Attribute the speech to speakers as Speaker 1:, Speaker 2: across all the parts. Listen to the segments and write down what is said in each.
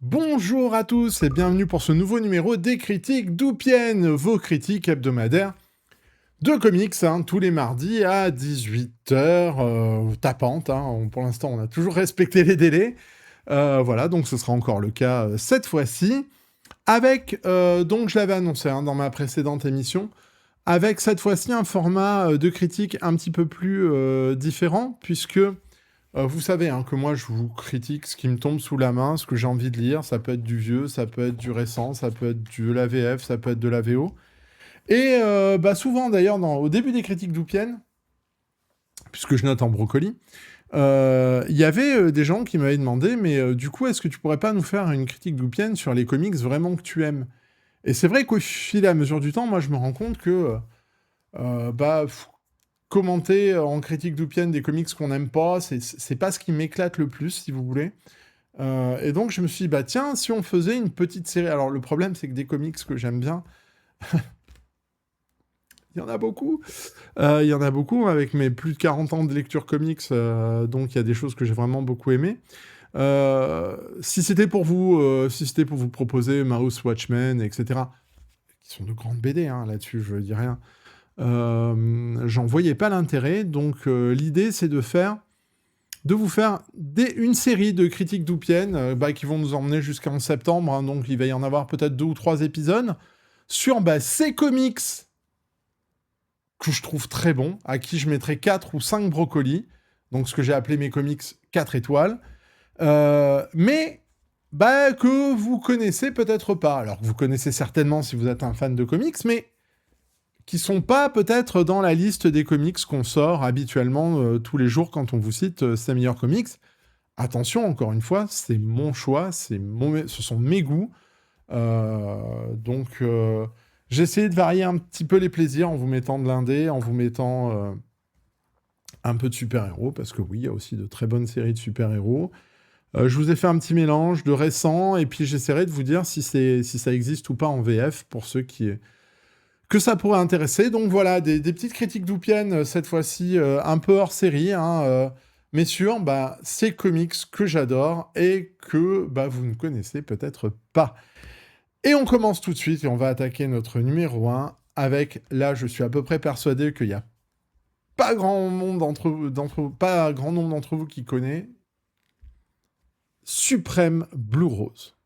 Speaker 1: Bonjour à tous et bienvenue pour ce nouveau numéro des critiques d'Oupienne, vos critiques hebdomadaires de comics, tous les mardis à 18h, tapante. Pour l'instant, on a toujours respecté les délais. Voilà, donc ce sera encore le cas cette fois-ci. Avec, donc je l'avais annoncé dans ma précédente émission, avec cette fois-ci un format de critique un petit peu plus différent, puisque vous savez que moi je vous critique ce qui me tombe sous la main, ce que j'ai envie de lire. Ça peut être du vieux, ça peut être du récent, ça peut être de la VF, ça peut être de la VO. Et souvent d'ailleurs, au début des critiques d'Oupienne, puisque je note en brocoli, il y avait des gens qui m'avaient demandé, mais du coup, est-ce que tu pourrais pas nous faire une critique d'Oupienne sur les comics vraiment que tu aimes? Et c'est vrai qu'au fil et à mesure du temps, moi je me rends compte que commenter en critique d'Oupienne des comics qu'on n'aime pas, c'est pas ce qui m'éclate le plus, si vous voulez. Et donc je me suis dit, tiens, si on faisait une petite série. Alors le problème, c'est que des comics que j'aime bien, il y en a beaucoup. Il y en a beaucoup avec mes plus de 40 ans de lecture comics, donc il y a des choses que j'ai vraiment beaucoup aimées. Si c'était pour vous, proposer Mouse Watchmen, etc., qui sont de grandes BD là-dessus, je dis rien. J'en voyais pas l'intérêt, donc l'idée c'est de vous faire une série de critiques d'Oupienne qui vont nous emmener jusqu'en septembre, donc il va y en avoir peut-être 2 ou 3 épisodes, sur ces comics que je trouve très bons, à qui je mettrai 4 ou 5 brocolis, donc ce que j'ai appelé mes comics 4 étoiles, mais que vous connaissez peut-être pas. Alors que vous connaissez certainement si vous êtes un fan de comics, mais qui sont pas peut-être dans la liste des comics qu'on sort habituellement tous les jours quand on vous cite ces meilleurs comics. Attention, encore une fois, c'est mon choix, ce sont mes goûts. Donc, j'ai essayé de varier un petit peu les plaisirs en vous mettant de l'indé, en vous mettant un peu de super-héros, parce que oui, il y a aussi de très bonnes séries de super-héros. Je vous ai fait un petit mélange de récents, et puis j'essaierai de vous dire si ça existe ou pas en VF, pour ceux que ça pourrait intéresser. Donc voilà, des petites critiques d'Oupienne, cette fois-ci un peu hors série, mais sur ces comics que j'adore et que vous ne connaissez peut-être pas. Et on commence tout de suite et on va attaquer notre numéro 1 avec, là je suis à peu près persuadé qu'il n'y a pas grand nombre d'entre vous qui connaît Suprême Blue Rose.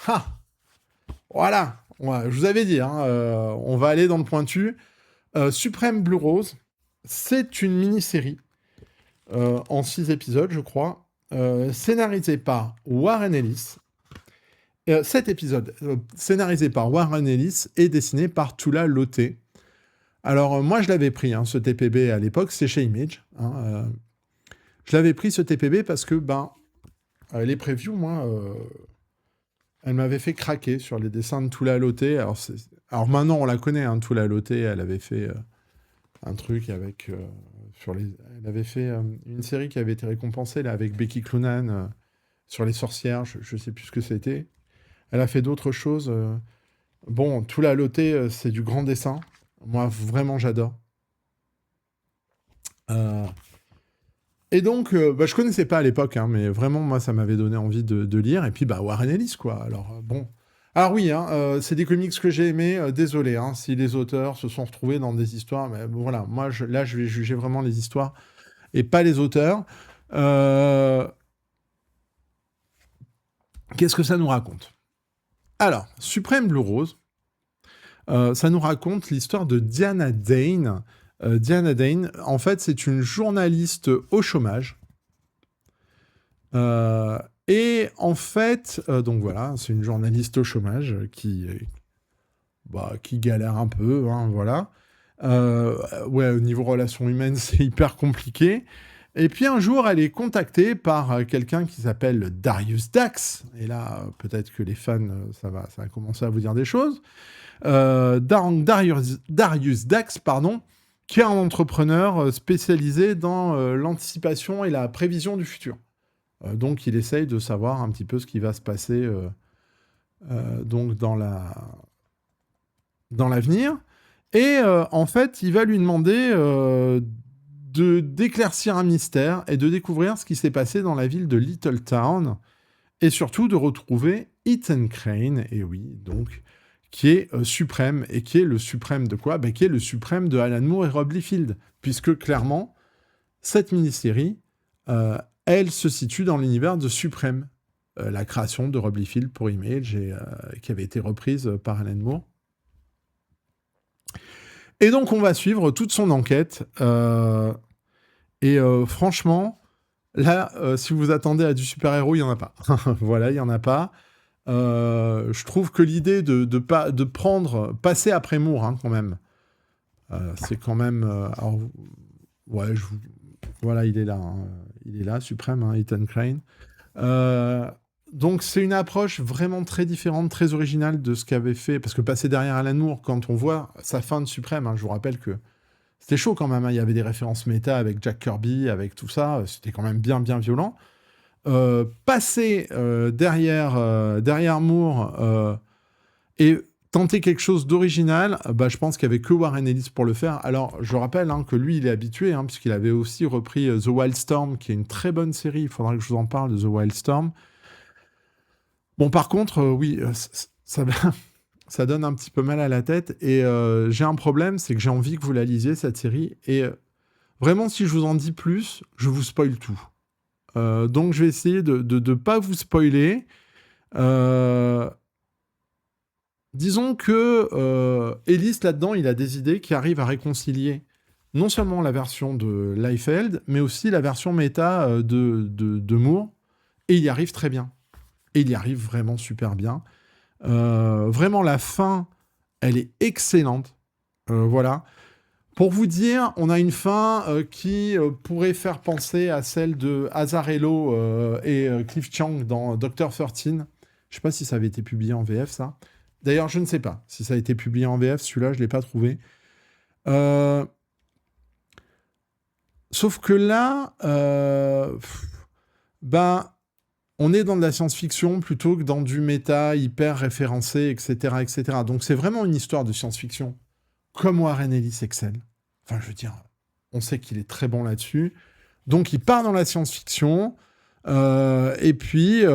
Speaker 1: Ha! Voilà, ouais, je vous avais dit, on va aller dans le pointu. Suprême Blue Rose, c'est une mini-série en 6 épisodes, je crois, scénarisée par Warren Ellis. 7 épisodes scénarisés par Warren Ellis et dessinés par Tula Lotté. Alors, moi, je l'avais pris, ce TPB à l'époque, c'est chez Image. Je l'avais pris, ce TPB, parce que, les previews, moi, elle m'avait fait craquer sur les dessins de Tula Lotté. Alors maintenant, on la connaît, Tula Lotté, elle avait fait un truc avec... Elle avait fait une série qui avait été récompensée, là, avec Becky Cloonan, sur les sorcières, je sais plus ce que c'était. Elle a fait d'autres choses. Bon, Tula Lotté, c'est du grand dessin. Moi, vraiment, j'adore. Et donc, je connaissais pas à l'époque, mais vraiment, moi, ça m'avait donné envie de lire. Et puis, Warren Ellis, quoi. Alors, bon. Alors oui, c'est des comics que j'ai aimés. Désolé, si les auteurs se sont retrouvés dans des histoires. Mais bon, voilà, moi, je vais juger vraiment les histoires et pas les auteurs. Qu'est-ce que ça nous raconte? Alors, Suprême Blue Rose, ça nous raconte l'histoire de Diana Dane. Diana Dane, en fait, c'est une journaliste au chômage. Et en fait, donc voilà, c'est une journaliste au chômage qui galère un peu, voilà. Au niveau relations humaines, c'est hyper compliqué. Et puis un jour, elle est contactée par quelqu'un qui s'appelle Darius Dax. Et là, peut-être que les fans, ça va commencer à vous dire des choses. Darius Dax, qui est un entrepreneur spécialisé dans l'anticipation et la prévision du futur. Donc, il essaye de savoir un petit peu ce qui va se passer donc dans l'avenir. Et en fait, il va lui demander d'éclaircir un mystère et de découvrir ce qui s'est passé dans la ville de Little Town. et surtout de retrouver Ethan Crane, et oui, donc, qui est suprême, et qui est le suprême de quoi? Qui est le suprême de Alan Moore et Rob Liefeld, puisque clairement, cette mini-série, elle se situe dans l'univers de Suprême, la création de Rob Liefeld pour Image, et qui avait été reprise par Alan Moore. Et donc, on va suivre toute son enquête. Et franchement, là, si vous attendez à du super-héros, il n'y en a pas. Voilà, il n'y en a pas. Je trouve que l'idée de passer après Moore, hein, quand même, c'est quand même... alors, ouais, voilà, il est là. Hein. Il est là, suprême, hein, Ethan Crane. Donc c'est une approche vraiment très différente, très originale de ce qu'avait fait, parce que passer derrière Alan Moore, quand on voit sa fin de Suprême, hein, je vous rappelle que c'était chaud quand même, hein, il y avait des références méta avec Jack Kirby, avec tout ça, c'était quand même bien violent. Passer derrière Moore et tenter quelque chose d'original, je pense qu'il n'y avait que Warren Ellis pour le faire. Alors, je rappelle hein, que lui, il est habitué, hein, puisqu'il avait aussi repris The Wildstorm, qui est une très bonne série, il faudra que je vous en parle de The Wildstorm. Bon, par contre, oui, ça donne un petit peu mal à la tête, et j'ai un problème, c'est que j'ai envie que vous la lisiez, cette série, et vraiment, si je vous en dis plus, je vous spoil tout. Donc, je vais essayer de ne pas vous spoiler. Disons que Ellis, là-dedans, il a des idées qui arrivent à réconcilier non seulement la version de Liefeld, mais aussi la version méta de Moore, et il y arrive très bien. Et il y arrive vraiment super bien. Vraiment, la fin, elle est excellente. Voilà. Pour vous dire, on a une fin qui pourrait faire penser à celle de Azzarello et Cliff Chiang dans Dr. 13. Je ne sais pas si ça avait été publié en VF, ça. D'ailleurs, je ne sais pas si ça a été publié en VF. Celui-là, je ne l'ai pas trouvé. Sauf que là, on est dans de la science-fiction plutôt que dans du méta hyper référencé, etc., etc. Donc, c'est vraiment une histoire de science-fiction, comme Warren Ellis excelle. Enfin, je veux dire, on sait qu'il est très bon là-dessus. Donc, il part dans la science-fiction. Et puis...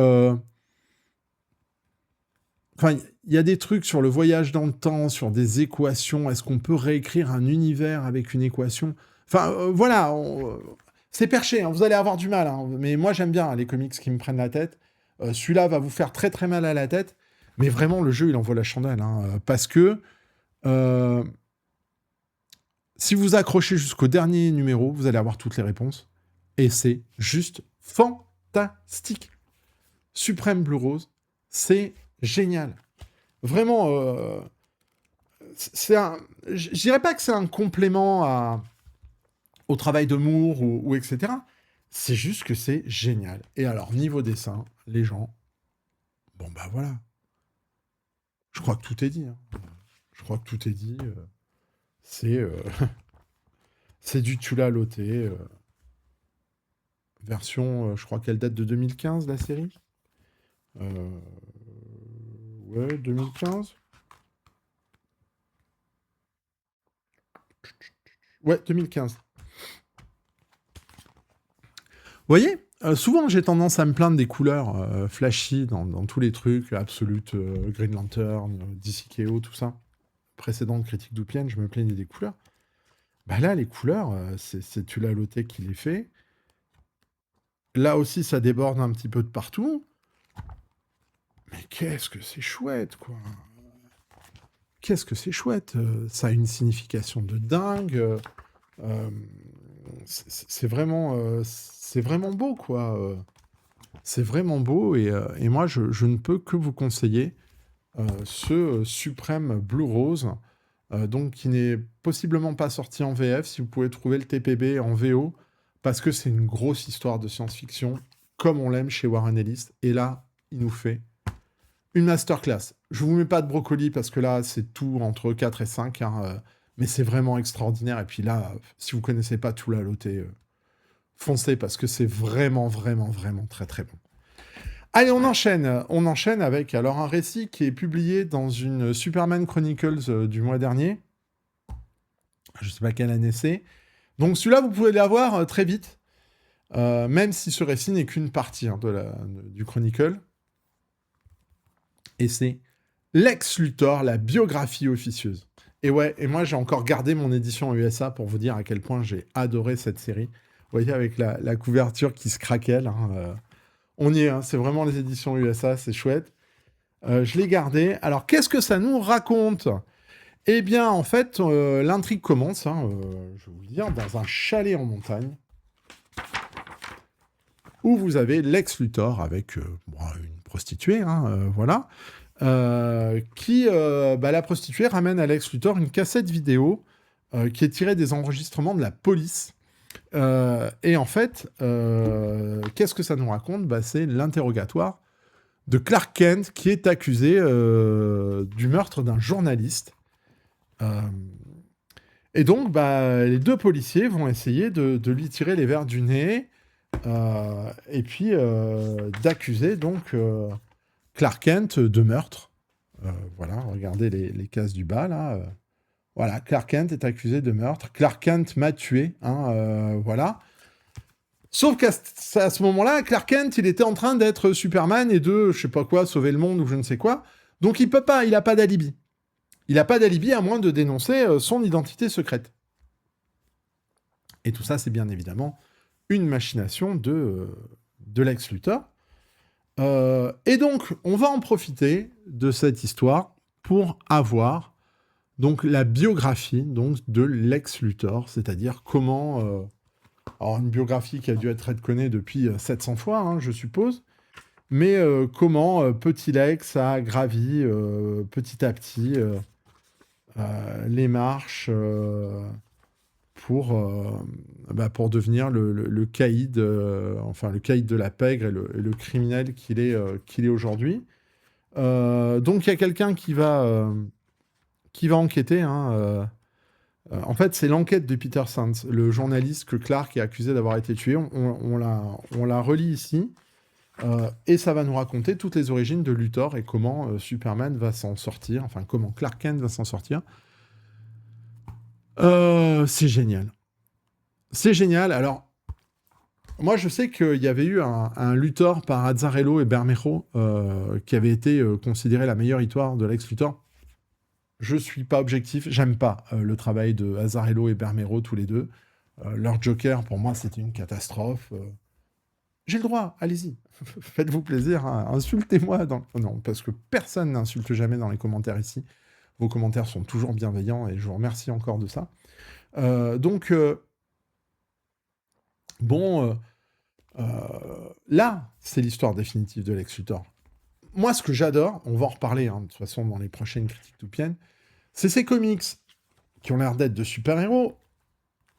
Speaker 1: Enfin, il y a des trucs sur le voyage dans le temps, sur des équations. Est-ce qu'on peut réécrire un univers avec une équation? Enfin, voilà, c'est perché, hein, vous allez avoir du mal. Hein, mais moi, j'aime bien hein, les comics qui me prennent la tête. Celui-là va vous faire très très mal à la tête. Mais vraiment, le jeu, il envoie la chandelle. Hein, parce que si vous accrochez jusqu'au dernier numéro, vous allez avoir toutes les réponses. Et c'est juste fantastique. Suprême Blue Rose, c'est génial. Vraiment, je dirais pas que c'est un complément au travail de Moore ou etc. C'est juste que c'est génial. Et alors, niveau dessin, les gens... Bon, voilà. Je crois que tout est dit. Hein. Je crois que tout est dit. C'est du Tula Loté. Version, je crois qu'elle date de 2015, la série. Ouais, 2015. Ouais, 2015. Vous voyez, souvent j'ai tendance à me plaindre des couleurs flashy dans tous les trucs, Absolute, Green Lantern, DC Chaos, tout ça. Précédente critique d'Oupienne, je me plaignais des couleurs. Là, les couleurs, c'est Tula Loté qui les fait. Là aussi, ça déborde un petit peu de partout. Mais qu'est-ce que c'est chouette, quoi. Qu'est-ce que c'est chouette. Ça a une signification de dingue. C'est vraiment beau, quoi. C'est vraiment beau, et moi, je ne peux que vous conseiller ce Suprême Blue Rose, donc qui n'est possiblement pas sorti en VF, si vous pouvez trouver le TPB en VO, parce que c'est une grosse histoire de science-fiction, comme on l'aime chez Warren Ellis, et là, il nous fait une masterclass. Je vous mets pas de brocoli, parce que là, c'est tout entre 4 et 5, hein, mais c'est vraiment extraordinaire, et puis là, si vous connaissez pas Tula Loté, foncez, parce que c'est vraiment, vraiment, vraiment très, très bon. Allez, on enchaîne avec alors un récit qui est publié dans une Superman Chronicles du mois dernier. Je sais pas quelle année c'est. Donc celui-là, vous pouvez l'avoir très vite, même si ce récit n'est qu'une partie hein, du Chronicle. Et c'est Lex Luthor, la biographie officieuse. Et ouais, et moi j'ai encore gardé mon édition USA pour vous dire à quel point j'ai adoré cette série. Vous voyez, avec la couverture qui se craquelle. On y est, hein, c'est vraiment les éditions USA, c'est chouette. Je l'ai gardé. Alors, qu'est-ce que ça nous raconte? Eh bien, en fait, l'intrigue commence, je vais vous le dire, dans un chalet en montagne, où vous avez Lex Luthor avec une prostituée, voilà, la prostituée ramène à Lex Luthor une cassette vidéo qui est tirée des enregistrements de la police. Et en fait, qu'est-ce que ça nous raconte? C'est l'interrogatoire de Clark Kent qui est accusé du meurtre d'un journaliste. Et donc, les deux policiers vont essayer de lui tirer les vers du nez et puis d'accuser donc Clark Kent de meurtre. Voilà, regardez les cases du bas là. Voilà, Clark Kent est accusé de meurtre. Clark Kent m'a tué, voilà. Sauf qu'à ce moment-là, Clark Kent, il était en train d'être Superman et de, je sais pas quoi, sauver le monde ou je ne sais quoi. Donc il peut pas, il a pas d'alibi. Il a pas d'alibi à moins de dénoncer son identité secrète. Et tout ça, c'est bien évidemment une machination de Lex Luthor. Et donc, on va en profiter de cette histoire pour avoir donc la biographie donc, de Lex Luthor, c'est-à-dire comment... alors, une biographie qui a dû être retconnée depuis 700 fois, je suppose, mais comment petit Lex a gravi petit à petit les marches pour devenir le caïd, le caïd de la pègre et le criminel qu'il est aujourd'hui. Donc il y a quelqu'un qui va enquêter. En fait, c'est l'enquête de Peter Sands, le journaliste que Clark est accusé d'avoir été tué. On la relie ici. Et ça va nous raconter toutes les origines de Luthor et comment Superman va s'en sortir, enfin comment Clark Kent va s'en sortir. C'est génial. C'est génial. Alors, moi je sais qu'il y avait eu un Luthor par Azzarello et Bermejo qui avait été considéré la meilleure histoire de Lex Luthor. Je suis pas objectif, j'aime pas le travail de Azzarello et Bermejo tous les deux. Leur Joker, pour moi, c'était une catastrophe. J'ai le droit, allez-y, faites-vous plaisir, insultez-moi. Non, parce que personne n'insulte jamais dans les commentaires ici. Vos commentaires sont toujours bienveillants et je vous remercie encore de ça. Là, c'est l'histoire définitive de Lex Luthor. Moi, ce que j'adore, on va en reparler de toute façon dans les prochaines critiques toupiennes, c'est ces comics qui ont l'air d'être de super-héros.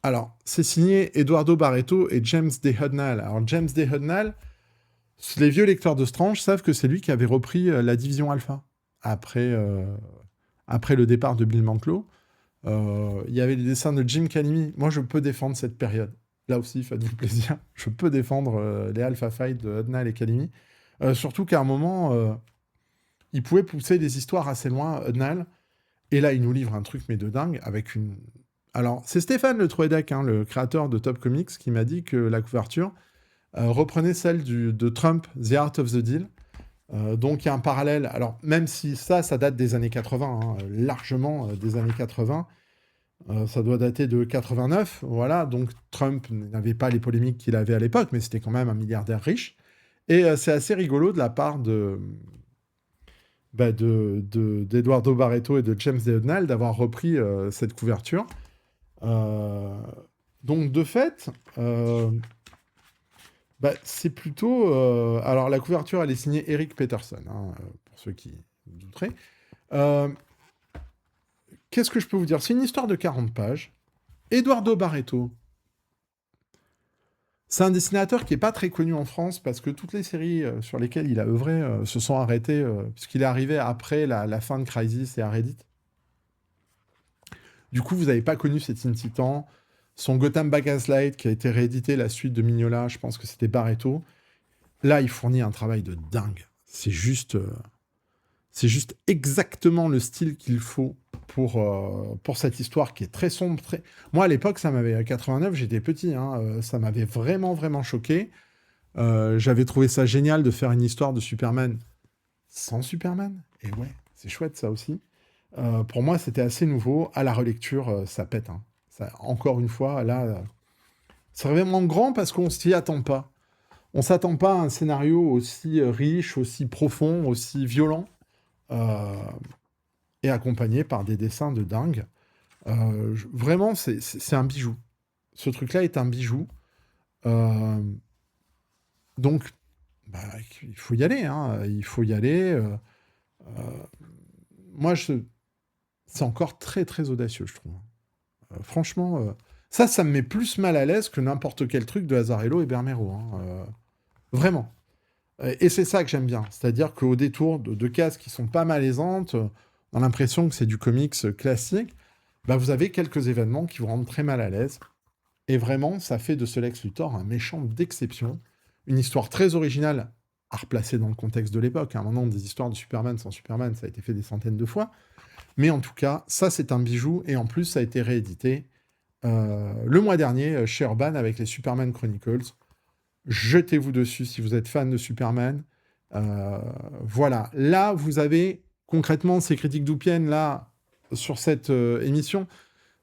Speaker 1: Alors, c'est signé Eduardo Barreto et James D. Hudnall. Alors, James D. Hudnall, les vieux lecteurs de Strange savent que c'est lui qui avait repris la division Alpha après le départ de Bill Mantlo. Il y avait les dessins de Jim Calimi. Moi, je peux défendre cette période. Là aussi, faites-vous plaisir. Je peux défendre les Alpha Fight de Hudnall et Calimi. Surtout qu'à un moment, il pouvait pousser des histoires assez loin, Hudnall. Et là, il nous livre un truc, mais de dingue, avec une... Alors, c'est Stéphane Le Troedec, le créateur de Top Comics, qui m'a dit que la couverture reprenait celle de Trump, The Art of the Deal. Donc, il y a un parallèle. Alors, même si ça date des années 80, largement des années 80, ça doit dater de 89, voilà. Donc, Trump n'avait pas les polémiques qu'il avait à l'époque, mais c'était quand même un milliardaire riche. Et c'est assez rigolo de la part d'Eduardo Barreto et de James D. Hudnall d'avoir repris cette couverture. Donc, de fait, c'est plutôt... alors, la couverture, elle est signée Eric Peterson, pour ceux qui douteraient. Qu'est-ce que je peux vous dire? C'est une histoire de 40 pages. Eduardo Barreto, c'est un dessinateur qui n'est pas très connu en France parce que toutes les séries sur lesquelles il a œuvré se sont arrêtées puisqu'il est arrivé après la fin de Crisis et Reddit. Du coup, vous n'avez pas connu ces Teen Titans. Son Gotham by Gaslight qui a été réédité, la suite de Mignola, je pense que c'était Barreto. Là, il fournit un travail de dingue. C'est juste exactement le style qu'il faut pour cette histoire qui est très sombre. Moi, à l'époque, ça m'avait... À 89, j'étais petit. Ça m'avait vraiment, vraiment choqué. J'avais trouvé ça génial de faire une histoire de Superman sans Superman. Et ouais, c'est chouette ça aussi. Pour moi, c'était assez nouveau. À la relecture, ça pète, hein. Ça, encore une fois, là, c'est vraiment grand parce qu'on s'y attend pas. On s'attend pas à un scénario aussi riche, aussi profond, aussi violent, euh, et accompagné par des dessins de dingue. Vraiment, c'est un bijou. Ce truc-là est un bijou. Euh, donc, bah, il faut y aller, hein. Il faut y aller. Euh, moi, c'est encore très, très audacieux, je trouve. Franchement, ça me met plus mal à l'aise que n'importe quel truc de Azzarello et Bermero, hein. Vraiment. Et c'est ça que j'aime bien. C'est-à-dire qu'au détour de cases qui sont pas malaisantes, on a l'impression que c'est du comics classique, bah vous avez quelques événements qui vous rendent très mal à l'aise. Et vraiment, ça fait de ce Lex Luthor un méchant d'exception. Une histoire très originale à replacer dans le contexte de l'époque. À un moment, des histoires de Superman sans Superman, ça a été fait des centaines de fois. Mais en tout cas, ça, c'est un bijou. Et en plus, ça a été réédité le mois dernier chez Urban avec les Superman Chronicles. Jetez-vous dessus si vous êtes fan de Superman. Voilà. Là, vous avez concrètement ces critiques d'Oupienne, là, sur cette émission.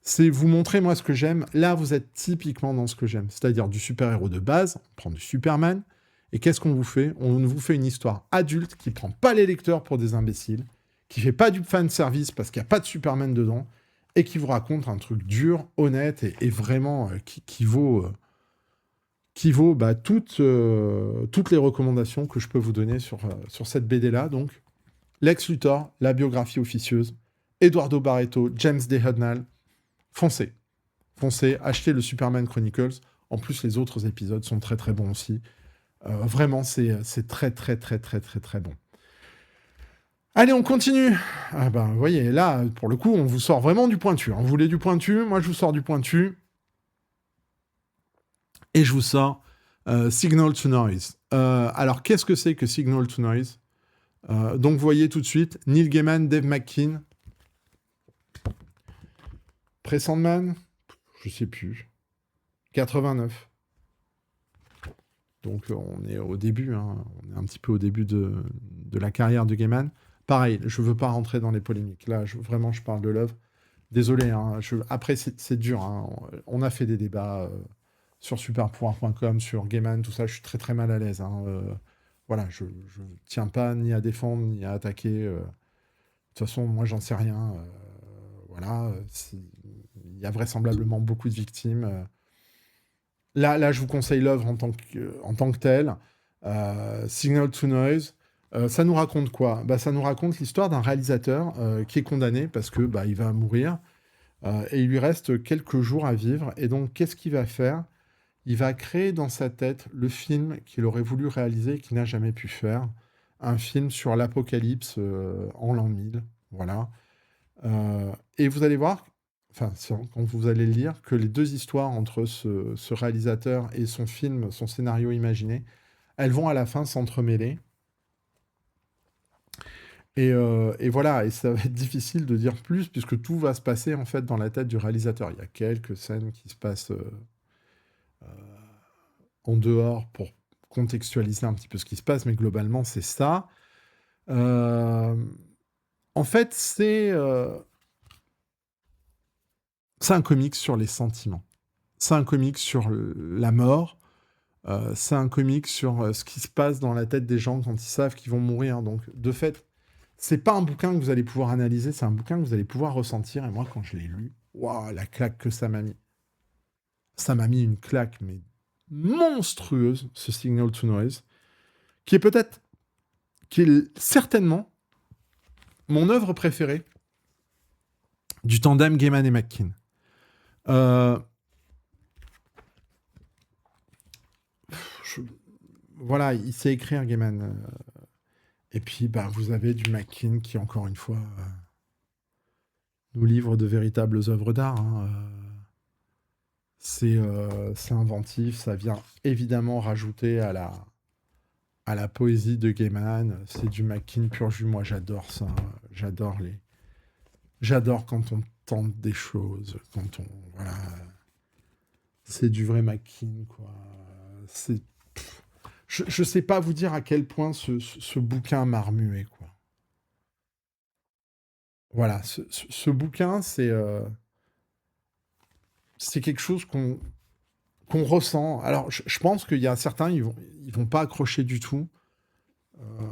Speaker 1: C'est vous montrer, moi, ce que j'aime. Là, vous êtes typiquement dans ce que j'aime. C'est-à-dire du super-héros de base. On prend du Superman. Et qu'est-ce qu'on vous fait? On vous fait une histoire adulte qui prend pas les lecteurs pour des imbéciles, qui fait pas du fan service parce qu'il n'y a pas de Superman dedans, et qui vous raconte un truc dur, honnête, et vraiment qui vaut bah, toutes les recommandations que je peux vous donner sur cette BD-là. Donc, Lex Luthor, la biographie officieuse, Eduardo Barreto, James D. Hudnall, foncez. Foncez, achetez le Superman Chronicles. En plus, les autres épisodes sont très très bons aussi. Vraiment, c'est très très très très très très bon. Allez, on continue. Ah ben, vous voyez, là, pour le coup, on vous sort vraiment du pointu. Vous voulez du pointu? Moi, je vous sors du pointu. Et je vous sors Signal to Noise. Alors, qu'est-ce que c'est que Signal to Noise? Donc, vous voyez tout de suite, Neil Gaiman, Dave McKean. Pré-Sandman? Je sais plus. 89. Donc, on est au début, hein. On est un petit peu au début de la carrière de Gaiman. Pareil, je veux pas rentrer dans les polémiques. Là, vraiment, je parle de l'œuvre. Désolé, hein, après, c'est dur, hein. On a fait des débats sur superpouvoir.com, sur Gaiman, tout ça. Je suis très, très mal à l'aise, hein. Voilà, je tiens pas ni à défendre, ni à attaquer. De toute façon, moi, j'en sais rien. Voilà, il y a vraisemblablement beaucoup de victimes. Là, je vous conseille l'œuvre en tant que telle. Signal to Noise. Ça nous raconte quoi? Bah, ça nous raconte l'histoire d'un réalisateur qui est condamné parce que bah, il va mourir et il lui reste quelques jours à vivre. Et donc, qu'est-ce qu'il va faire? Il va créer dans sa tête le film qu'il aurait voulu réaliser et qu'il n'a jamais pu faire. Un film sur l'apocalypse en l'an 1000. Voilà. Et vous allez voir, enfin, quand vous allez le lire, que les deux histoires entre ce réalisateur et son film, son scénario imaginé, elles vont à la fin s'entremêler. Et voilà, et ça va être difficile de dire plus, puisque tout va se passer en fait dans la tête du réalisateur. Il y a quelques scènes qui se passent en dehors pour contextualiser un petit peu ce qui se passe, mais globalement, c'est ça. En fait, c'est un comic sur les sentiments. C'est un comic sur la mort. C'est un comic sur ce qui se passe dans la tête des gens quand ils savent qu'ils vont mourir. Donc, de fait, c'est pas un bouquin que vous allez pouvoir analyser, c'est un bouquin que vous allez pouvoir ressentir. Et moi, quand je l'ai lu, waouh, la claque que ça m'a mis. Ça m'a mis une claque, mais monstrueuse, ce Signal to Noise, qui est certainement mon œuvre préférée du tandem Gaiman et McKean. Voilà, il sait écrire Gaiman. Et puis, bah, vous avez du McKean qui, encore une fois, nous livre de véritables œuvres d'art, hein. C'est inventif, ça vient évidemment rajouter à la poésie de Gaiman. C'est du McKean pur jus. Moi, j'adore ça. J'adore quand on tente des choses, quand on... Voilà. C'est du vrai McKean, quoi. Je sais pas vous dire à quel point ce bouquin m'a remué, quoi. voilà, ce bouquin, c'est quelque chose qu'on ressent. Alors, je pense qu'il y a certains, ils vont pas accrocher du tout. Euh,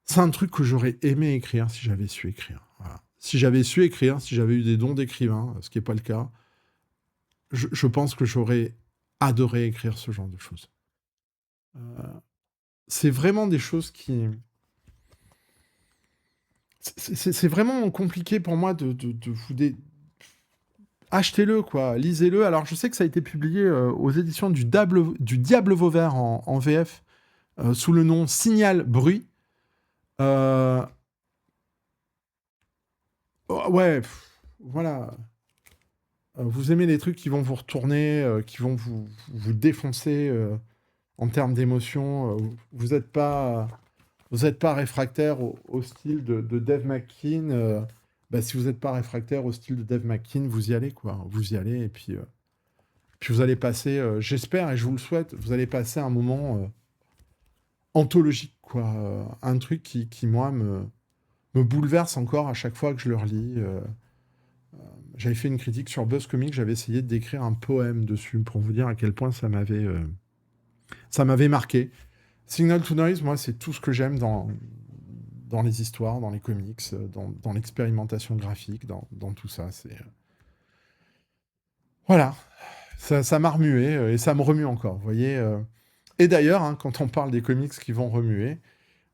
Speaker 1: c'est un truc que j'aurais aimé écrire si j'avais su écrire. Voilà. Si j'avais su écrire, si j'avais eu des dons d'écrivain, ce qui n'est pas le cas, je pense que j'aurais adoré écrire ce genre de choses. Euh, c'est vraiment des choses qui... C'est vraiment compliqué pour moi de vous... Achetez-le, quoi. Lisez-le. Alors, je sais que ça a été publié aux éditions du Diable Vauvert en VF, sous le nom Signal Bruit. Euh, ouais, voilà. Vous aimez les trucs qui vont vous retourner, qui vont vous défoncer en termes d'émotion. Vous n'êtes pas, vous êtes pas réfractaire au style de Dave McKean. Bah, si vous n'êtes pas réfractaire au style de Dave McKean, vous y allez, quoi. Vous y allez, et puis vous allez passer, j'espère et je vous le souhaite, vous allez passer un moment anthologique, quoi. Un truc qui moi, me bouleverse encore à chaque fois que je le relis. J'avais fait une critique sur Buzz Comics, j'avais essayé de décrire un poème dessus pour vous dire à quel point ça m'avait marqué. Signal to Noise, moi, c'est tout ce que j'aime dans les histoires, dans les comics, dans l'expérimentation graphique, dans tout ça. Voilà, ça m'a remué et ça me remue encore, vous voyez. Et d'ailleurs, hein, quand on parle des comics qui vont remuer,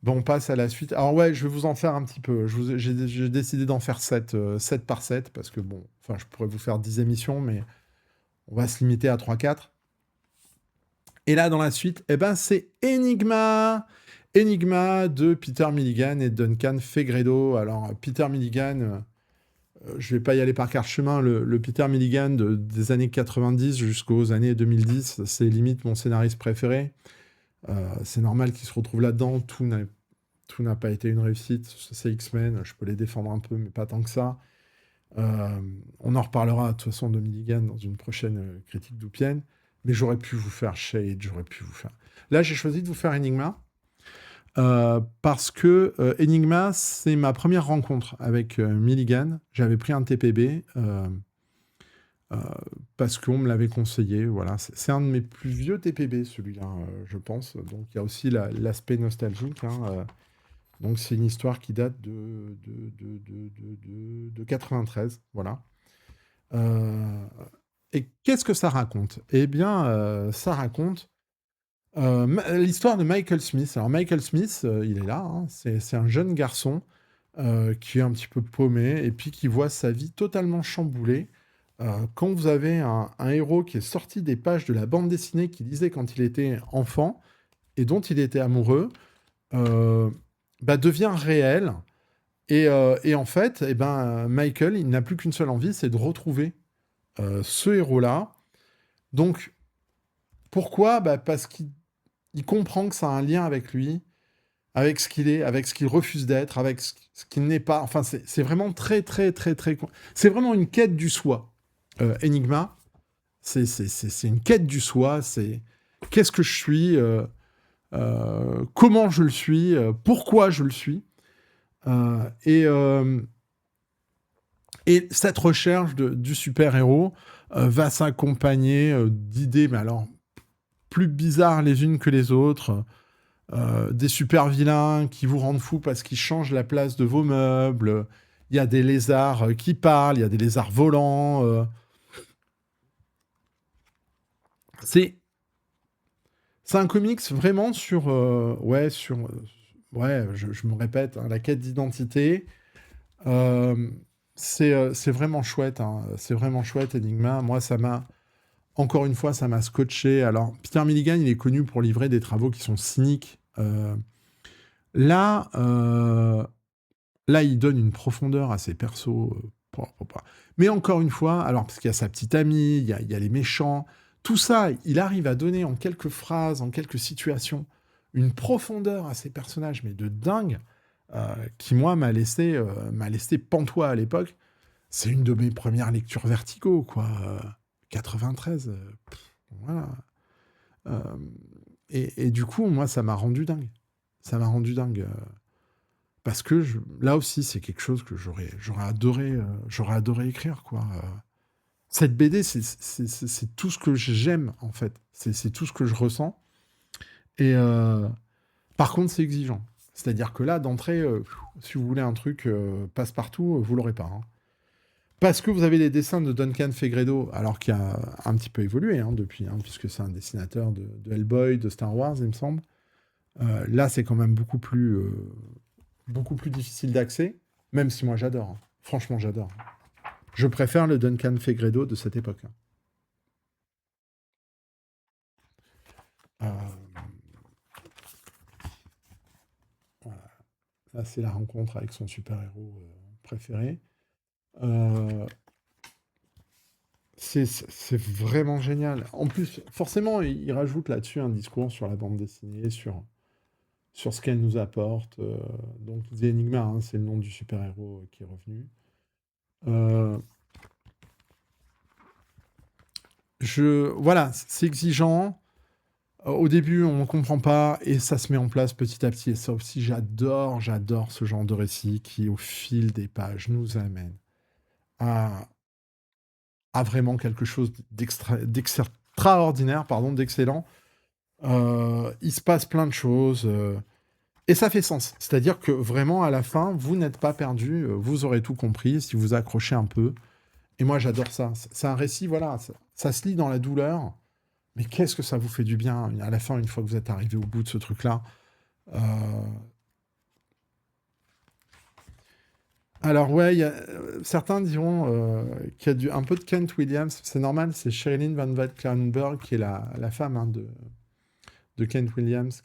Speaker 1: ben on passe à la suite. Alors ouais, je vais vous en faire un petit peu. J'ai décidé d'en faire 7, 7 par 7, parce que bon, enfin, je pourrais vous faire 10 émissions, mais on va se limiter à 3-4. Et là, dans la suite, eh ben, c'est Enigma. Enigma de Peter Milligan et Duncan Fegredo. Alors, Peter Milligan, je vais pas y aller par carte chemin. Le Peter Milligan des années 90 jusqu'aux années 2010, c'est limite mon scénariste préféré. C'est normal qu'il se retrouve là-dedans. Tout n'a pas été une réussite. C'est X-Men, je peux les défendre un peu, mais pas tant que ça. On en reparlera de toute façon de Milligan dans une prochaine critique d'Oupienne. Mais j'aurais pu vous faire Shade, j'aurais pu vous faire... Là, j'ai choisi de vous faire Enigma, parce que Enigma, c'est ma première rencontre avec Milligan. J'avais pris un TPB, euh, parce qu'on me l'avait conseillé. Voilà. C'est un de mes plus vieux TPB, celui-là, je pense. Donc, il y a aussi l'aspect nostalgique. Hein, donc, c'est une histoire qui date de 93. Voilà. Euh, et qu'est-ce que ça raconte? Eh bien, ça raconte l'histoire de Michael Smith. Alors, Michael Smith, il est là. Hein, c'est un jeune garçon qui est un petit peu paumé et puis qui voit sa vie totalement chamboulée. Quand vous avez un héros qui est sorti des pages de la bande dessinée qu'il lisait quand il était enfant et dont il était amoureux, euh, bah, devient réel. Et en fait, eh ben, Michael, il n'a plus qu'une seule envie, c'est de retrouver ce héros-là. Donc, pourquoi? Bah, parce qu'il comprend que ça a un lien avec lui, avec ce qu'il est, avec ce qu'il refuse d'être, avec ce qu'il n'est pas. Enfin, c'est vraiment très, très, très, très... C'est vraiment une quête du soi. Enigma, c'est une quête du soi, c'est qu'est-ce que je suis, comment je le suis, pourquoi je le suis. Euh, et, euh, et cette recherche du super-héros va s'accompagner d'idées, mais alors plus bizarres les unes que les autres. Des super vilains qui vous rendent fou parce qu'ils changent la place de vos meubles. Il y a des lézards qui parlent, il y a des lézards volants. C'est c'est un comics vraiment sur ouais, je me répète, hein, la quête d'identité. Euh, c'est vraiment chouette, hein, c'est vraiment chouette, Enigma. Moi, ça m'a encore une fois, ça m'a scotché. Alors, Peter Milligan, il est connu pour livrer des travaux qui sont cyniques. Là, là, il donne une profondeur à ses persos. Mais encore une fois, alors, parce qu'il y a sa petite amie, il y a les méchants, tout ça, il arrive à donner en quelques phrases, en quelques situations, une profondeur à ses personnages, mais de dingue, qui, moi, m'a laissé pantois à l'époque. C'est une de mes premières lectures vertigo, quoi. 93, voilà. Euh, et du coup, moi, ça m'a rendu dingue. Ça m'a rendu dingue. parce que là aussi, c'est quelque chose que j'aurais adoré écrire, quoi. Cette BD, c'est tout ce que j'aime, en fait. C'est tout ce que je ressens. Et par contre, c'est exigeant. C'est-à-dire que là, d'entrée, si vous voulez un truc passe-partout, vous l'aurez pas, hein. Parce que vous avez les dessins de Duncan Fegredo, alors qu'il a un petit peu évolué depuis, puisque c'est un dessinateur de Hellboy, de Star Wars, il me semble. Là, c'est quand même beaucoup plus difficile d'accès, même si moi j'adore, hein. Franchement, j'adore. Je préfère le Duncan Fegredo de cette époque, hein. Euh, voilà. Là, c'est la rencontre avec son super-héros préféré. Euh, c'est vraiment génial. En plus, forcément, il rajoute là-dessus un discours sur la bande dessinée, sur ce qu'elle nous apporte. Donc, The Enigma, hein, c'est le nom du super-héros qui est revenu. Euh, voilà, c'est exigeant. Au début, on ne comprend pas et ça se met en place petit à petit. Et ça aussi, j'adore ce genre de récit qui, au fil des pages, nous amène à, à vraiment quelque chose d'extraordinaire, pardon, d'excellent. Il se passe plein de choses et ça fait sens. C'est-à-dire que vraiment, à la fin, vous n'êtes pas perdu, vous aurez tout compris si vous accrochez un peu. Et moi, j'adore ça. C'est un récit, voilà, ça se lit dans la douleur. Mais qu'est-ce que ça vous fait du bien à la fin, une fois que vous êtes arrivé au bout de ce truc-là. Euh, Alors ouais, certains diront qu'il y a un peu de Kent Williams. C'est normal, c'est Sherilyn Van Valkenburg qui est la femme de Kent Williams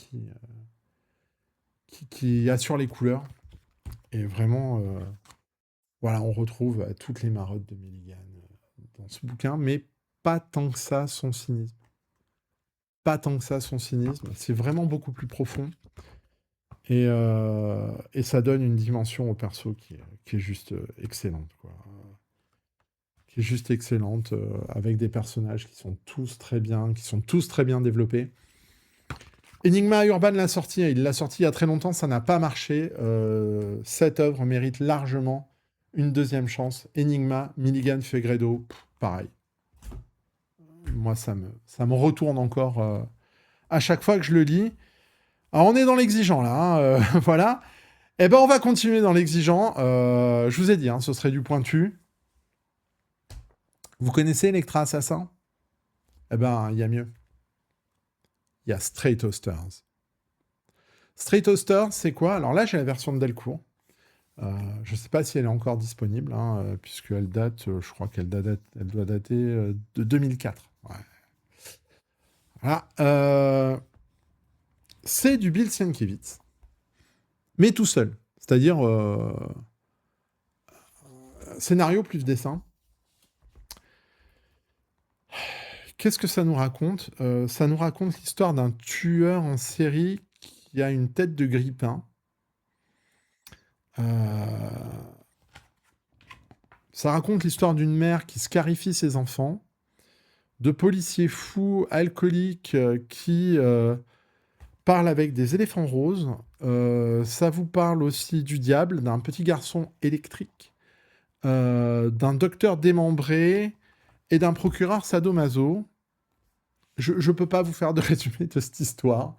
Speaker 1: qui assure les couleurs. Et vraiment, voilà, on retrouve toutes les marottes de Milligan dans ce bouquin, mais pas tant que ça son cynisme. Pas tant que ça son cynisme. C'est vraiment beaucoup plus profond. Et ça donne une dimension au perso qui est juste excellente, quoi. Qui est juste excellente, avec des personnages qui sont tous très bien, qui sont tous très bien développés. Enigma Urban l'a sorti, il l'a sorti il y a très longtemps, ça n'a pas marché. Cette œuvre mérite largement une deuxième chance. Enigma, Milligan Fegredo, pareil. Moi, ça me retourne encore à chaque fois que je le lis. Alors, on est dans l'exigeant, là, hein, voilà. Eh ben, on va continuer dans l'exigeant. Je vous ai dit, hein, ce serait du pointu. Vous connaissez Electra Assassin? Eh ben, il y a mieux. Il y a Straight Oysters. Straight Oysters, c'est quoi? Alors là, j'ai la version de Delcourt. Je ne sais pas si elle est encore disponible, hein, puisqu'elle date, je crois qu'elle elle doit dater de 2004. Ouais. Voilà. C'est du Bill Sienkiewicz, mais tout seul. C'est-à-dire scénario plus dessin. Qu'est-ce que ça nous raconte? Ça nous raconte l'histoire d'un tueur en série qui a une tête de grippin. Ça raconte l'histoire d'une mère qui scarifie ses enfants, de policiers fous, alcooliques, qui parlent avec des éléphants roses. Ça vous parle aussi du diable, d'un petit garçon électrique, d'un docteur démembré et d'un procureur sadomaso. Je ne peux pas vous faire de résumé de cette histoire.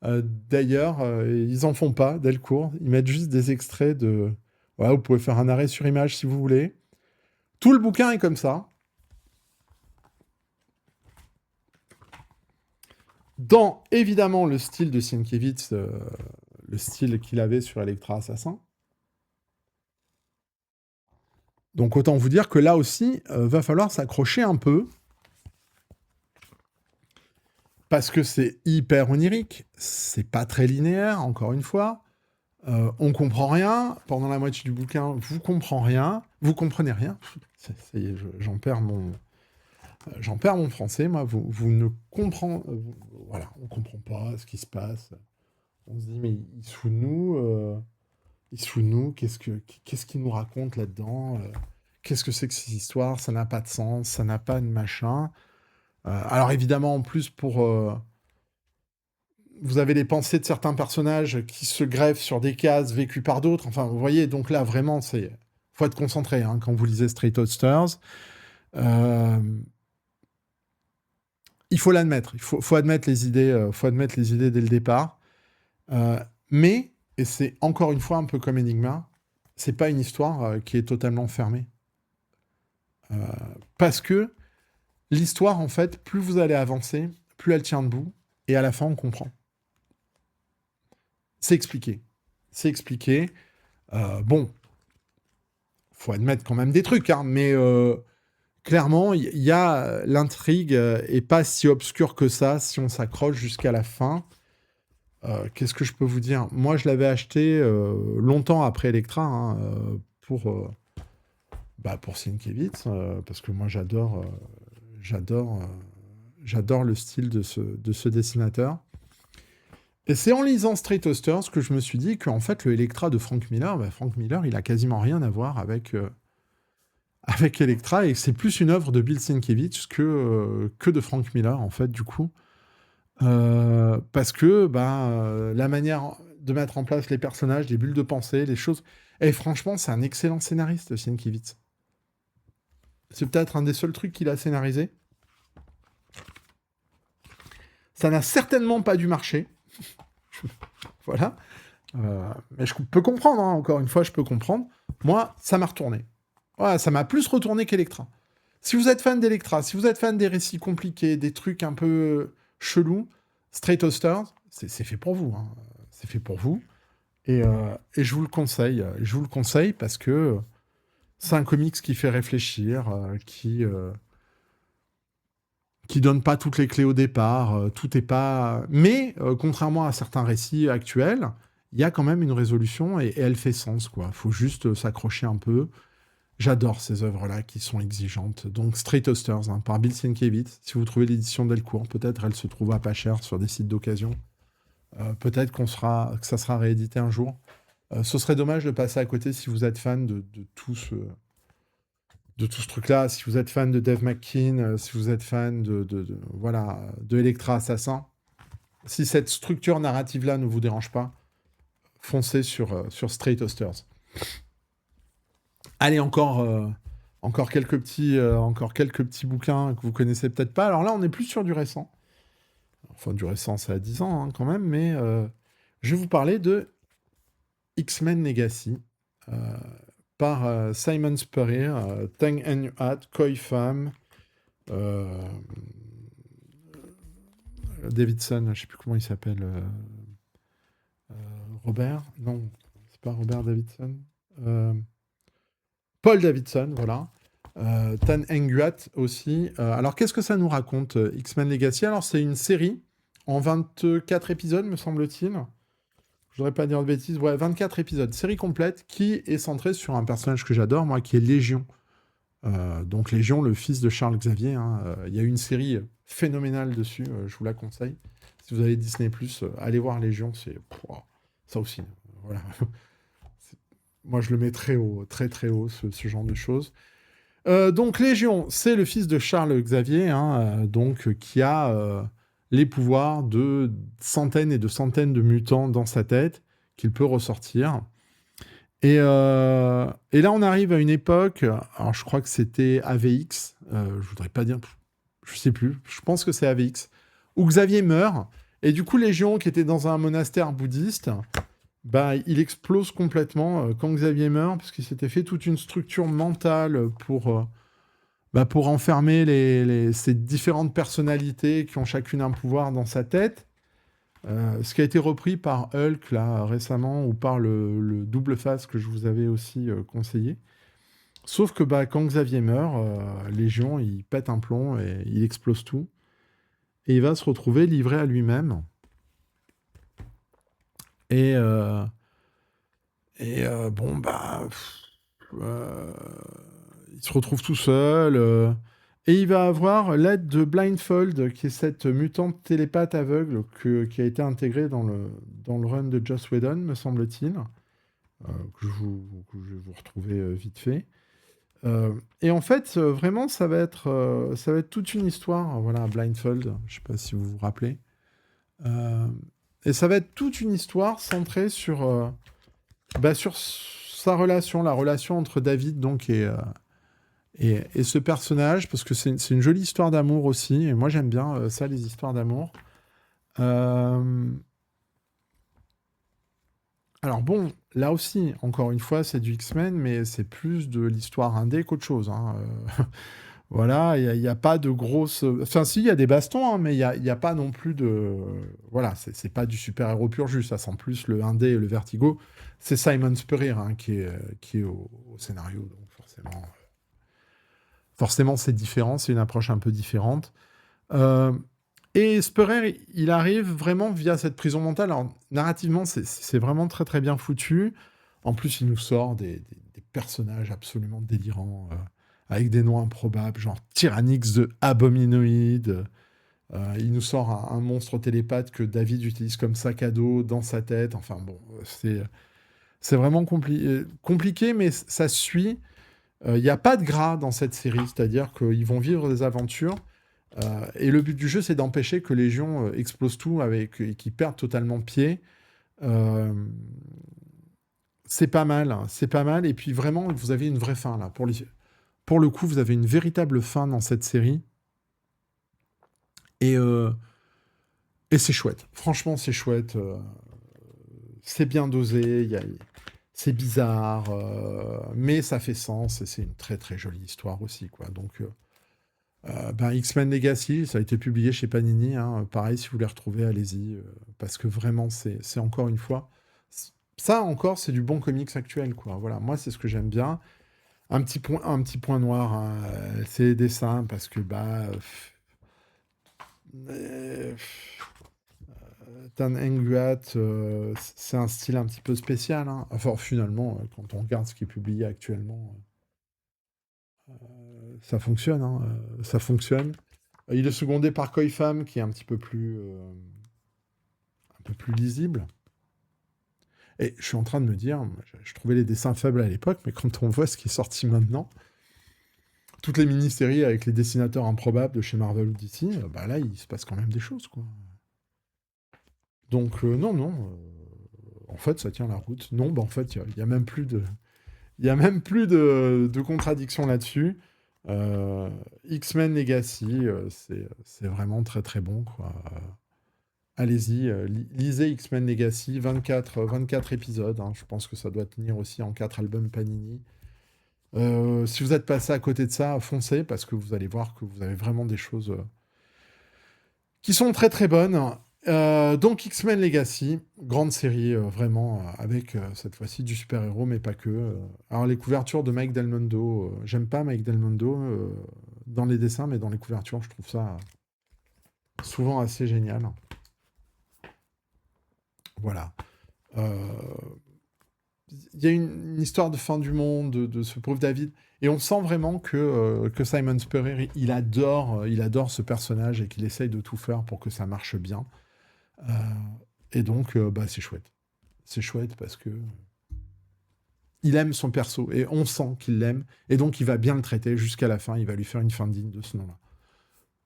Speaker 1: D'ailleurs, ils en font pas, Delcourt. Ils mettent juste des extraits de... Voilà, vous pouvez faire un arrêt sur image si vous voulez. Tout le bouquin est comme ça. Dans, évidemment, le style de Sienkiewicz, le style qu'il avait sur Electra Assassin. Donc autant vous dire que là aussi, va falloir s'accrocher un peu. Parce que c'est hyper onirique. C'est pas très linéaire, encore une fois. On comprend rien. Pendant la moitié du bouquin, vous comprenez rien. Vous comprenez rien. Ça y est, j'en perds mon français, moi. Vous ne comprenez... voilà, on comprend pas ce qui se passe. On se dit, mais il se fout de nous. Il se fout de nous. Qu'est-ce qu'il nous raconte là-dedans? Qu'est-ce que c'est que ces histoires? Ça n'a pas de sens. Ça n'a pas de machin. Alors évidemment, en plus, vous avez les pensées de certains personnages qui se greffent sur des cases vécues par d'autres. Enfin, vous voyez, donc là, vraiment, faut être concentré hein, quand vous lisez Straight Oysters. Euh, il faut l'admettre. Faut admettre les idées. Faut admettre les idées dès le départ. Mais, et c'est encore une fois un peu comme Enigma, c'est pas une histoire qui est totalement fermée. Parce que l'histoire, en fait, plus vous allez avancer, plus elle tient debout, et à la fin, on comprend. C'est expliqué. C'est expliqué. Bon, faut admettre quand même des trucs, hein, mais clairement, il y a l'intrigue est pas si obscure que ça si on s'accroche jusqu'à la fin. Qu'est-ce que je peux vous dire? Moi, je l'avais acheté longtemps après Electra hein, pour Sienkiewicz, parce que moi, j'adore le style de ce dessinateur. Et c'est en lisant Straight Oysters que je me suis dit qu'en fait, le Electra de Frank Miller, Frank Miller, il a quasiment rien à voir avec Electra, et c'est plus une œuvre de Bill Sienkiewicz que de Frank Miller, en fait, du coup. Parce que la manière de mettre en place les personnages, les bulles de pensée, les choses... Et franchement, c'est un excellent scénariste, Sienkiewicz. C'est peut-être un des seuls trucs qu'il a scénarisé. Ça n'a certainement pas dû marcher. Voilà. Mais je peux comprendre, hein. Encore une fois, je peux comprendre. Moi, ça m'a retourné. Voilà, ça m'a plus retourné qu'Electra. Si vous êtes fan d'Electra, si vous êtes fan des récits compliqués, des trucs un peu chelous, Straight Oysters, c'est fait pour vous. Hein. C'est fait pour vous. Et je vous le conseille. Je vous le conseille parce que c'est un comics qui fait réfléchir, qui donne pas toutes les clés au départ. Tout est pas... Mais, contrairement à certains récits actuels, il y a quand même une résolution et elle fait sens, quoi. Faut juste s'accrocher un peu. J'adore ces œuvres-là qui sont exigeantes. Donc, Straight Oysters, hein, par Bill Sienkiewicz. Si vous trouvez l'édition Delcourt, peut-être elle se trouvera pas chère sur des sites d'occasion. Peut-être que ça sera réédité un jour. Ce serait dommage de passer à côté si vous êtes fan de tout ce truc-là. Si vous êtes fan de Dave McKean, si vous êtes fan de Electra Assassin. Si cette structure narrative-là ne vous dérange pas, foncez sur Straight Oysters. Allez, encore quelques petits bouquins que vous connaissez peut-être pas. Alors là, on est plus sur du récent. Enfin, du récent, c'est à 10 ans hein, quand même, mais je vais vous parler de X-Men Legacy par Simon Spurrier, Tang En-Hat, Khoi Pham, Davidson, je ne sais plus comment il s'appelle. Robert? Non, c'est pas Robert Davidson. Paul Davidson, voilà. Tan Nguyen aussi. Alors, qu'est-ce que ça nous raconte, X-Men Legacy? Alors, c'est une série en 24 épisodes, me semble-t-il. Je voudrais pas dire de bêtises. Ouais, 24 épisodes. Série complète qui est centrée sur un personnage que j'adore, moi, qui est Légion. Donc, Légion, le fils de Charles Xavier. Hein. Il y a eu une série phénoménale dessus. Je vous la conseille. Si vous avez Disney+, allez voir Légion. C'est... ça aussi. Voilà. Moi, je le mets très haut, très très haut, ce genre de choses. Donc, Légion, c'est le fils de Charles Xavier, hein, qui a les pouvoirs de centaines et de centaines de mutants dans sa tête, qu'il peut ressortir. Et là, on arrive à une époque, alors je crois que c'était AVX, je voudrais pas dire, je sais plus, je pense que c'est AVX, où Xavier meurt, et du coup, Légion, qui était dans un monastère bouddhiste, il explose complètement quand Xavier meurt, parce qu'il s'était fait toute une structure mentale pour enfermer ces différentes personnalités qui ont chacune un pouvoir dans sa tête. Ce qui a été repris par Hulk là, récemment, ou par le double face que je vous avais aussi conseillé. Sauf que quand Xavier meurt, Légion, il pète un plomb et il explose tout. Et il va se retrouver livré à lui-même. Et il se retrouve tout seul. Et il va avoir l'aide de Blindfold, qui est cette mutante télépathe aveugle qui a été intégrée dans le run de Joss Whedon, me semble-t-il, que je vais vous retrouver vite fait. Et en fait, vraiment, ça va être toute une histoire. Voilà, Blindfold, je ne sais pas si vous vous rappelez. Et ça va être toute une histoire centrée sur sa relation, la relation entre David donc et ce personnage, parce que c'est une jolie histoire d'amour aussi, et moi j'aime bien ça, les histoires d'amour. Euh, alors bon, là aussi, encore une fois, c'est du X-Men, mais c'est plus de l'histoire indé qu'autre chose, hein. Voilà, il y a pas de grosses... Enfin si, il y a des bastons, hein, mais il y a pas non plus de... Voilà, c'est pas du super-héros pur jus, ça sent plus le indé et le vertigo. C'est Simon Spurrier hein, qui est au scénario, donc forcément c'est différent, c'est une approche un peu différente. Euh, et Spurrier, il arrive vraiment via cette prison mentale. Alors, narrativement, c'est vraiment très très bien foutu. En plus, il nous sort des personnages absolument délirants, avec des noms improbables, genre Tyrannix de Abominoid. Il nous sort un monstre télépathe que David utilise comme sac à dos dans sa tête. Enfin bon, c'est vraiment compliqué, mais ça suit. Il n'y a pas de gras dans cette série, c'est-à-dire qu'ils vont vivre des aventures. Et le but du jeu, c'est d'empêcher que Légion explose tout et qu'ils perdent totalement pied. Euh, c'est pas mal, hein, c'est pas mal. Et puis vraiment, vous avez une vraie fin là. Pour le coup, vous avez une véritable fin dans cette série. Et, euh, et c'est chouette. Franchement, c'est chouette. C'est bien dosé. C'est bizarre. Mais ça fait sens. Et c'est une très très jolie histoire aussi, quoi. Donc, ben, X-Men Legacy, ça a été publié chez Panini, hein. Pareil, si vous voulez retrouver, allez-y. Parce que vraiment, c'est encore une fois. Ça encore, c'est du bon comics actuel, quoi. Voilà, moi, c'est ce que j'aime bien. Un petit point noir, hein, c'est les dessins, parce que bah, euh, Tan Nguat, c'est un style un petit peu spécial, hein. Enfin, finalement, quand on regarde ce qui est publié actuellement, ça fonctionne, hein, ça fonctionne. Il est secondé par Koi Fam, qui est un peu plus lisible. Et je suis en train de me dire, moi, je trouvais les dessins faibles à l'époque, mais quand on voit ce qui est sorti maintenant, toutes les mini-séries avec les dessinateurs improbables de chez Marvel ou DC, bah là, il se passe quand même des choses, quoi. Donc, non, non, en fait, ça tient la route. Non, bah en fait, il y a même plus de contradiction là-dessus. Euh, X-Men Legacy, c'est vraiment très très bon, quoi. Allez-y, lisez X-Men Legacy, 24 épisodes, hein. Je pense que ça doit tenir aussi en 4 albums Panini. Si vous êtes passé à côté de ça, foncez, parce que vous allez voir que vous avez vraiment des choses qui sont très très bonnes. Donc X-Men Legacy, grande série, vraiment, avec cette fois-ci du super-héros, mais pas que. Alors les couvertures de Mike Del Mondo, j'aime pas Mike Del Mondo dans les dessins, mais dans les couvertures, je trouve ça souvent assez génial. Voilà. Euh, Il y a une histoire de fin du monde de ce pauvre David, et on sent vraiment que Simon Spurrier, il adore ce personnage et qu'il essaye de tout faire pour que ça marche bien. Euh, et donc, bah, c'est chouette. C'est chouette parce que il aime son perso et on sent qu'il l'aime, et donc il va bien le traiter jusqu'à la fin. Il va lui faire une fin digne de ce nom-là.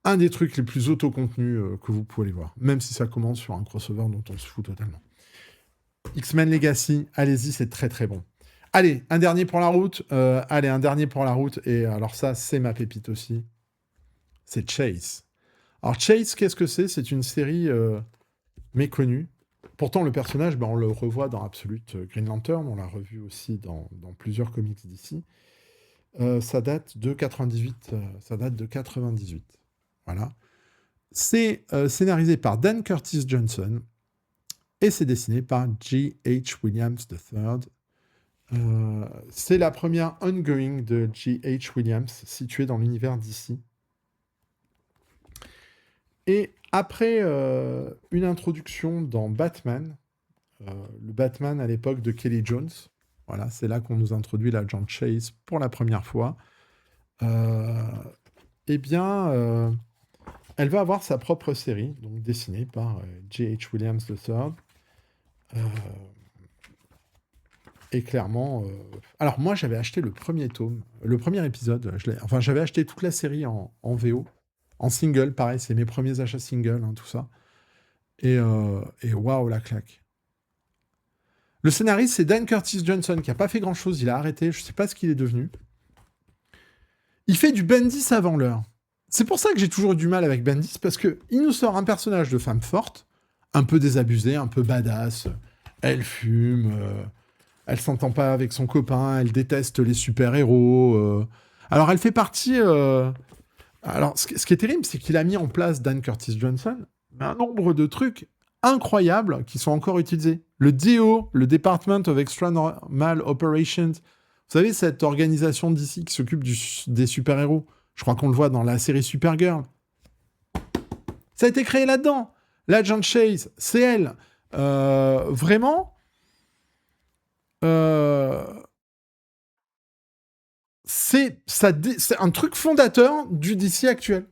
Speaker 1: Un des trucs les plus autocontenus que vous pouvez aller voir, même si ça commence sur un crossover dont on se fout totalement. X-Men Legacy, allez-y, c'est très très bon. Allez, un dernier pour la route. Un dernier pour la route. Et alors ça, c'est ma pépite aussi. C'est Chase. Alors Chase, qu'est-ce que c'est? C'est une série méconnue. Pourtant, le personnage, ben, on le revoit dans Absolute Green Lantern. On l'a revu aussi dans plusieurs comics d'ici. Ça date de 98. Ça date de 98. Voilà. C'est scénarisé par Dan Curtis Johnson et c'est dessiné par G.H. Williams III. C'est la première ongoing de G.H. Williams située dans l'univers d'ici. Et après une introduction dans Batman, le Batman à l'époque de Kelly Jones, voilà, c'est là qu'on nous introduit l'agent Chase pour la première fois. Eh bien, elle va avoir sa propre série, donc dessinée par J.H. Williams III. Et clairement, alors moi j'avais acheté le premier tome, le premier épisode. Enfin, j'avais acheté toute la série en VO, en single, pareil, c'est mes premiers achats single, hein, tout ça. Et waouh, la claque. Le scénariste, c'est Dan Curtis Johnson, qui a pas fait grand-chose. Il a arrêté. Je sais pas ce qu'il est devenu. Il fait du Bendis avant l'heure. C'est pour ça que j'ai toujours eu du mal avec Bendis, parce que il nous sort un personnage de femme forte, un peu désabusée, un peu badass. Elle fume, elle s'entend pas avec son copain, elle déteste les super-héros. Alors elle fait partie... Alors ce qui est terrible, c'est qu'il a mis en place, Dan Curtis Johnson, un nombre de trucs incroyables qui sont encore utilisés. Le DO, le Department of Extranormal Operations, vous savez, cette organisation d'ici qui s'occupe des super-héros. Je crois qu'on le voit dans la série Supergirl. Ça a été créé là-dedans. L'agent Chase, c'est elle. Vraiment, c'est un truc fondateur du DC actuel.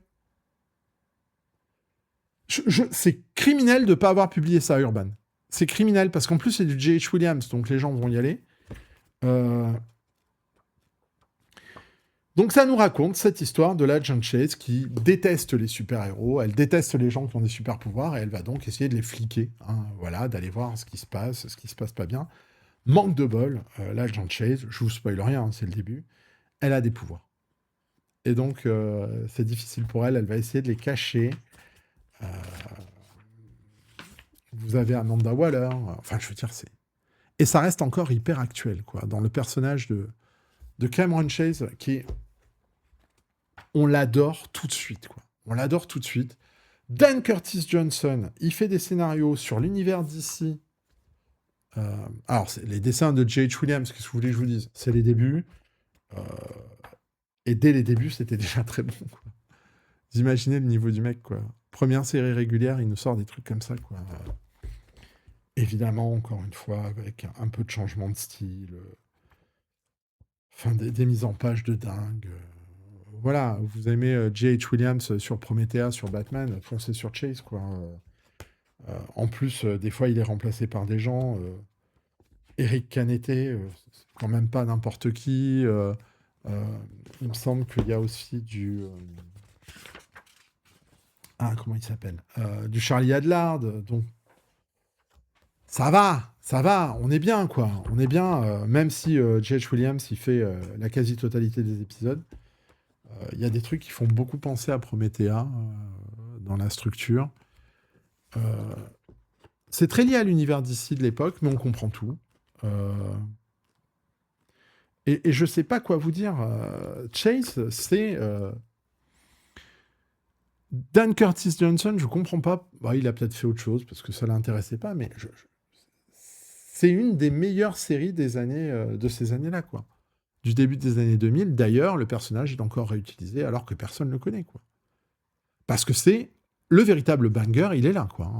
Speaker 1: C'est criminel de ne pas avoir publié ça, Urban. C'est criminel, parce qu'en plus, c'est du J.H. Williams, donc les gens vont y aller. Donc ça nous raconte cette histoire de l'agent Chase qui déteste les super-héros, elle déteste les gens qui ont des super-pouvoirs, et elle va donc essayer de les fliquer, hein, voilà, d'aller voir ce qui se passe pas bien. Manque de bol, l'agent Chase, je vous spoil rien, c'est le début, elle a des pouvoirs. Et donc, c'est difficile pour elle, elle va essayer de les cacher. Vous avez Amanda Waller, enfin, je veux dire, c'est... Et ça reste encore hyper actuel, quoi, dans le personnage de Cameron Chase, qui est... On l'adore tout de suite, quoi. On l'adore tout de suite. Dan Curtis Johnson, il fait des scénarios sur l'univers d'ici. Alors, c'est les dessins de J.H. Williams, qu'est-ce que vous voulez que je vous dise ? C'est les débuts. Et dès les débuts, c'était déjà très bon, quoi. Vous imaginez le niveau du mec, quoi. Première série régulière, il nous sort des trucs comme ça, quoi. Évidemment, encore une fois, avec un peu de changement de style. Enfin, des mises en page de dingue. Voilà, vous aimez J.H. Williams sur Prometheus, sur Batman, foncez sur Chase, quoi. En plus, des fois, il est remplacé par des gens. Eric Caneté, c'est quand même pas n'importe qui. Il me semble qu'il y a aussi du... comment il s'appelle du Charlie Adlard. Donc, ça va, on est bien, quoi. On est bien, même si J.H. Williams, il fait la quasi-totalité des épisodes. Il y a des trucs qui font beaucoup penser à Promethea dans la structure. C'est très lié à l'univers d'ici de l'époque, mais on comprend tout. Et je sais pas quoi vous dire. Chase, c'est... Dan Curtis Johnson, je comprends pas. Bah, il a peut-être fait autre chose parce que ça l'intéressait pas, mais c'est une des meilleures séries des années, de ces années-là, quoi. Du début des années 2000. D'ailleurs, le personnage est encore réutilisé alors que personne ne le connaît, quoi. Parce que c'est le véritable banger, il est là, quoi.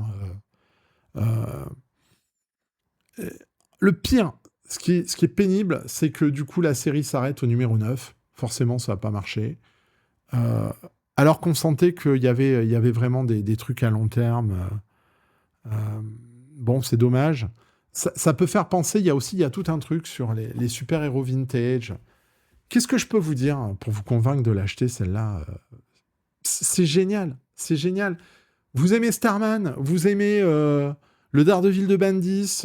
Speaker 1: Le pire, ce qui est pénible, c'est que du coup, la série s'arrête au numéro 9. Forcément, ça n'a pas marché. Alors qu'on sentait qu'il y avait vraiment des trucs à long terme. Bon, c'est dommage. Ça peut faire penser, il y a tout un truc sur les super-héros vintage. Qu'est-ce que je peux vous dire pour vous convaincre de l'acheter, celle-là C'est génial, c'est génial. Vous aimez Starman, vous aimez le Daredevil de Bendis,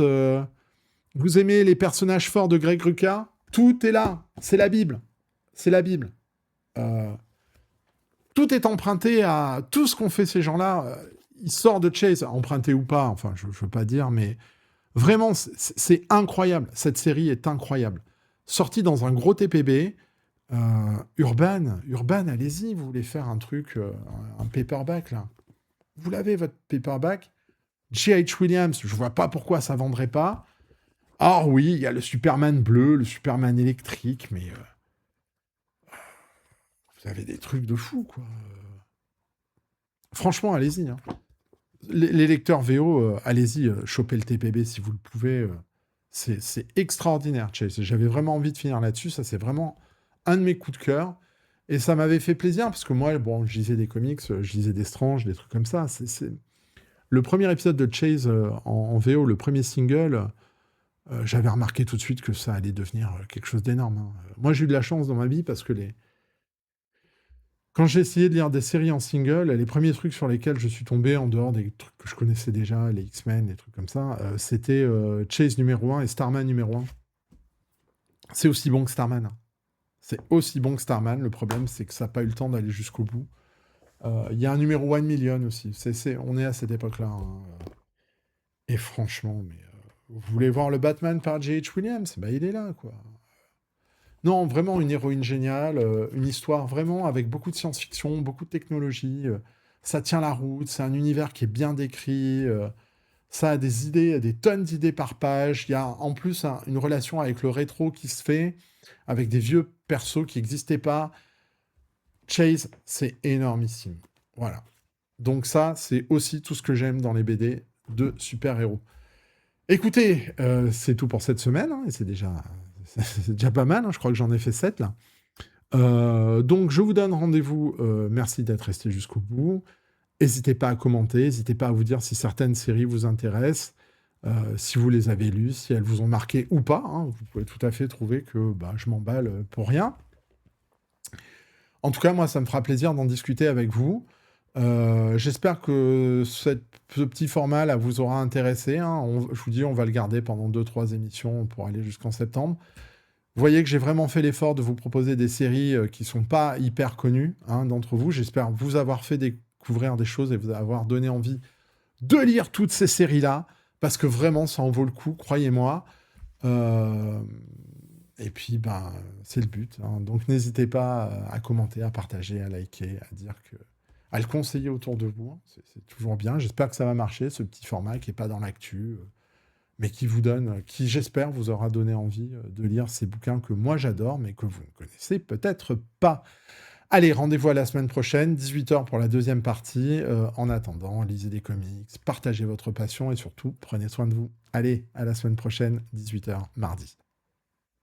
Speaker 1: vous aimez les personnages forts de Greg Rucka, tout est là, c'est la Bible. C'est la Bible. Tout est emprunté à tout ce qu'ont fait ces gens-là. Ils sortent de Chase, emprunté ou pas, enfin, je ne veux pas dire, mais vraiment, c'est incroyable. Cette série est incroyable. Sortie dans un gros TPB, Urban, allez-y, vous voulez faire un truc, un paperback, là. Vous l'avez, votre paperback. J.H. Williams, je vois pas pourquoi ça vendrait pas. Ah oui, il y a le Superman bleu, le Superman électrique, mais vous avez des trucs de fou, quoi. Franchement, allez-y. Hein. Les lecteurs VO, allez-y, chopez le TPB si vous le pouvez. C'est extraordinaire, Chase. J'avais vraiment envie de finir là-dessus. Ça, c'est vraiment un de mes coups de cœur. Et ça m'avait fait plaisir, parce que moi, bon, je lisais des comics, je lisais des Strange, des trucs comme ça. Le premier épisode de Chase en VO, le premier single, j'avais remarqué tout de suite que ça allait devenir quelque chose d'énorme. Hein. Moi, j'ai eu de la chance dans ma vie, parce que Quand j'ai essayé de lire des séries en single, les premiers trucs sur lesquels je suis tombé, en dehors des trucs que je connaissais déjà, les X-Men, des trucs comme ça, c'était Chase numéro 1 et Starman numéro 1. C'est aussi bon que Starman, hein. C'est aussi bon que Starman. Le problème, c'est que ça n'a pas eu le temps d'aller jusqu'au bout. Il y a un numéro 1 million aussi. On est à cette époque-là, hein. Et franchement, mais vous voulez voir le Batman par J.H. Williams? Bah, il est là, quoi. Non, vraiment une héroïne géniale, une histoire vraiment avec beaucoup de science-fiction, beaucoup de technologie. Ça tient la route, c'est un univers qui est bien décrit. Ça a des idées, des tonnes d'idées par page. Il y a en plus une relation avec le rétro qui se fait, avec des vieux persos qui n'existaient pas. Chase, c'est énormissime. Voilà. Donc ça, c'est aussi tout ce que j'aime dans les BD de super-héros. Écoutez, c'est tout pour cette semaine, hein, et c'est déjà pas mal, hein, je crois que j'en ai fait 7 là. Donc je vous donne rendez-vous, merci d'être resté jusqu'au bout. N'hésitez pas à commenter, n'hésitez pas à vous dire si certaines séries vous intéressent, si vous les avez lues, si elles vous ont marqué ou pas, hein. Vous pouvez tout à fait trouver que bah, je m'emballe pour rien. En tout cas, moi, ça me fera plaisir d'en discuter avec vous. J'espère que ce petit format là vous aura intéressé, hein. Je vous dis, on va le garder pendant 2-3 émissions pour aller jusqu'en septembre. Vous voyez que j'ai vraiment fait l'effort de vous proposer des séries qui sont pas hyper connues, hein, d'entre vous. J'espère vous avoir fait découvrir des choses et vous avoir donné envie de lire toutes ces séries-là, parce que vraiment, ça en vaut le coup, croyez-moi. Euh, Et puis, ben, c'est le but, hein. Donc, n'hésitez pas à commenter, à partager, à liker, à dire que... à le conseiller autour de vous, hein. C'est toujours bien. J'espère que ça va marcher, ce petit format qui n'est pas dans l'actu, mais qui vous donne, qui, j'espère, vous aura donné envie de lire ces bouquins que moi j'adore, mais que vous ne connaissez peut-être pas. Allez, rendez-vous à la semaine prochaine, 18h pour la deuxième partie. En attendant, lisez des comics, partagez votre passion et surtout, prenez soin de vous. Allez, à la semaine prochaine, 18h, mardi.